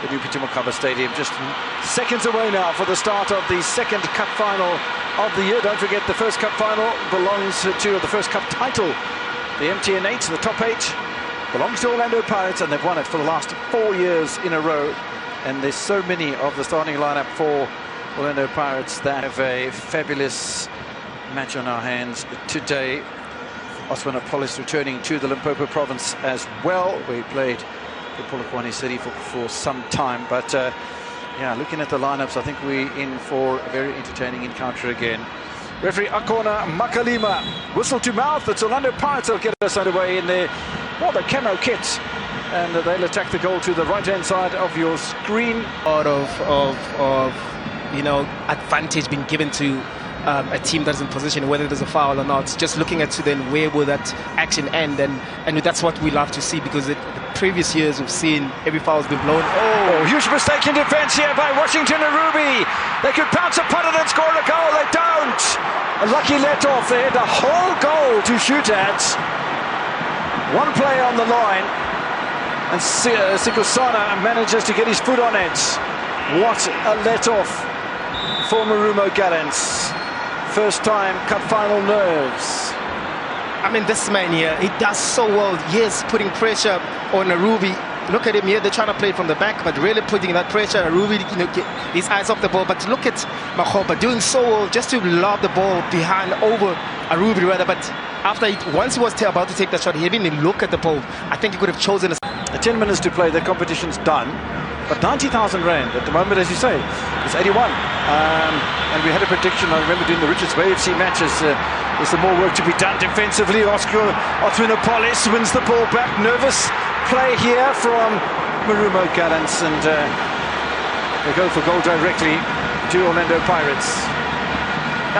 the new Pitumukaba Stadium. Just seconds away now for the start of the second cup final of the year. Don't forget, the first cup final belongs to the first cup title. The MTN 8, the top 8, belongs to Orlando Pirates, and they've won it for the last 4 years in a row. And there's so many of the starting lineup for Orlando Pirates that have a fabulous match on our hands today. Osman Apollos returning to the Limpopo province as well. We played in Polokwane City for some time, but yeah, looking at the lineups, I think we're in for a very entertaining encounter again. Referee Akona Makalima, whistle to mouth. It's Orlando Pirates that'll get us underway in their rather camo kit, and they'll attack the goal to the right-hand side of your screen. Out of you know, advantage being given to a team that's in position, whether there's a foul or not. Just looking at then where will that action end, and that's what we love to see, because the previous years we've seen every foul's been blown. Oh, huge mistake in defence here by Washington and Ruby. They could pounce upon it and score a goal. They don't. A lucky let-off. They had a whole goal to shoot at. One player on the line, and Sikosana manages to get his foot on it. What a let-off for Marumo Gallants. First time cup final nerves. I mean, this man here, he does so well. Yes, putting pressure on Ruby. Look at him here, they're trying to play it from the back, but really putting that pressure. Ruby, you know, get his eyes off the ball. But look at Mahoba doing so well just to lob the ball behind over Ruby rather. But after once he was about to take the shot, he didn't even look at the ball. I think he could have chosen 10 minutes to play. The competition's done. But 90,000 rand at the moment, as you say, it's 81. And we had a prediction, I remember doing the Richards Bay FC matches, there's some more work to be done defensively. Osman Apollos wins the ball back. Nervous play here from Marumo Gallants, and they go for goal directly to Orlando Pirates.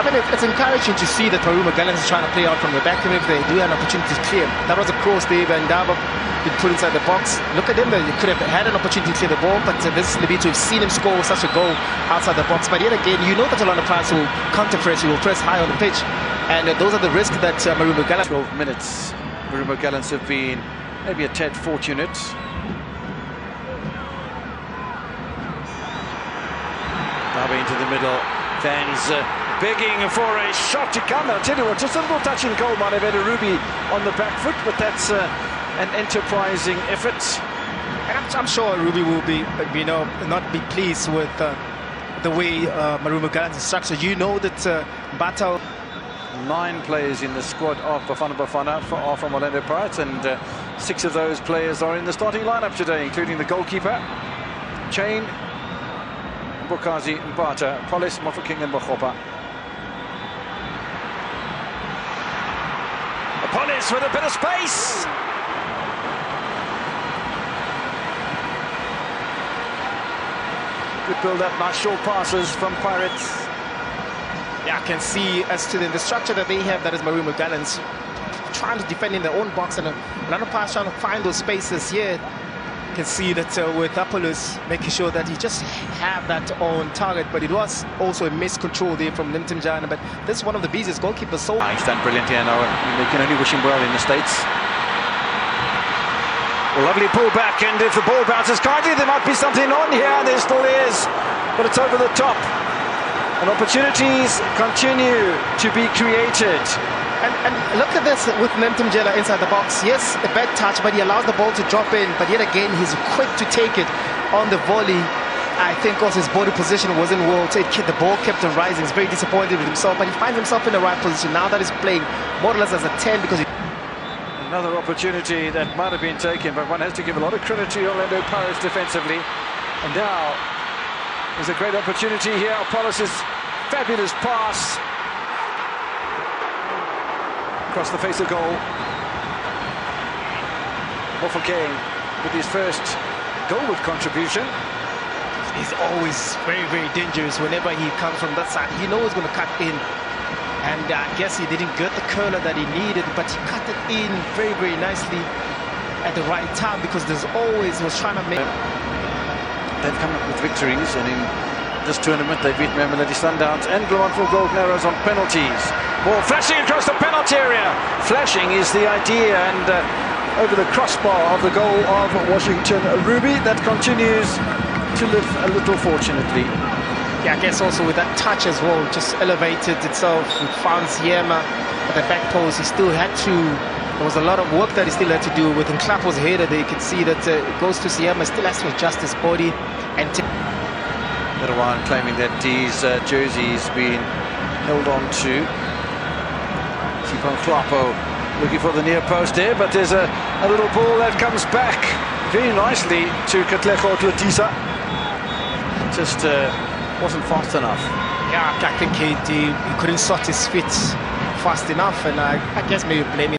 I mean, it's encouraging to see that Marumo Gallants is trying to play out from the back, and if they do have an opportunity to clear. That was a cross there, and Dava been put inside the box. Look at him, they could have had an opportunity to clear the ball, but this is Libito. We've seen him score such a goal outside the box. But yet again, you know that Orlando Pirates will counter-press, will press high on the pitch, and those are the risks that Marumo Gallants. 12 minutes. Marumo Gallants have been maybe a tad fortunate. Dava into the middle. Fans begging for a shot to come. I'll tell you what, just a little touch and goal might have had a Ruby on the back foot, but that's an enterprising effort. And I'm sure Ruby will be, you know, not be pleased with the way Marumo Gallants is structured. You know that Battle. 9 players in the squad of Bafana are from Orlando Pirates, and 6 of those players are in the starting lineup today, including the goalkeeper, Chain, Bukazi, Mbata, Polis, Mofokeng and Bakhopa. Polis with a bit of space. Good build-up, nice short passes from Pirates. Yeah, I can see as to the structure that they have, that is Marumo Gallants trying to defend in their own box, and another pass trying to find those spaces here. You can see that with Apollos making sure that he just have that on target, but it was also a miscontrol there from Nimtimjana. But this is one of the busiest goalkeepers. So he's done brilliant here now. We can only wish him well in the States. A lovely pullback, and if the ball bounces kindly, there might be something on here. There still is, but it's over the top. And opportunities continue to be created. And look at this with Nimtimjela inside the box. Yes, a bad touch, but he allows the ball to drop in. But yet again, he's quick to take it on the volley. I think also his body position wasn't well. The ball kept on rising. He's very disappointed with himself, but he finds himself in the right position. Now that he's playing more or less as a 10, because another opportunity that might have been taken, but one has to give a lot of credit to Orlando Pirates defensively. And now there's a great opportunity here. Apollos' fabulous pass across the face of goal. Mofokeng with his first goalward contribution. He's always very, very dangerous whenever he comes from that side. You know he's going to cut in. And I guess he didn't get the curler that he needed, but he cut it in very, very nicely at the right time, because there's always was trying to make. They've come up with victories, and in this tournament they beat Mamelodi Sundowns and Bloemfontein Golden Arrows on penalties. Ball flashing across the penalty area. Flashing is the idea, and over the crossbar of the goal of Washington Ruby. That continues to live a little, fortunately. Yeah, I guess also with that touch as well, just elevated itself. We found Siema at the back post. He still had to, there was a lot of work that he still had to do. With Klap was header there, you can see that it goes to Siema, still has to adjust his body. And Little one claiming that D's jersey's been held on to. Sipon Klapo looking for the near post there, but there's a little ball that comes back very nicely to Katlego Tlotisa. Just wasn't fast enough. yeah, I think he couldn't sort his feet fast enough, and I guess maybe blaming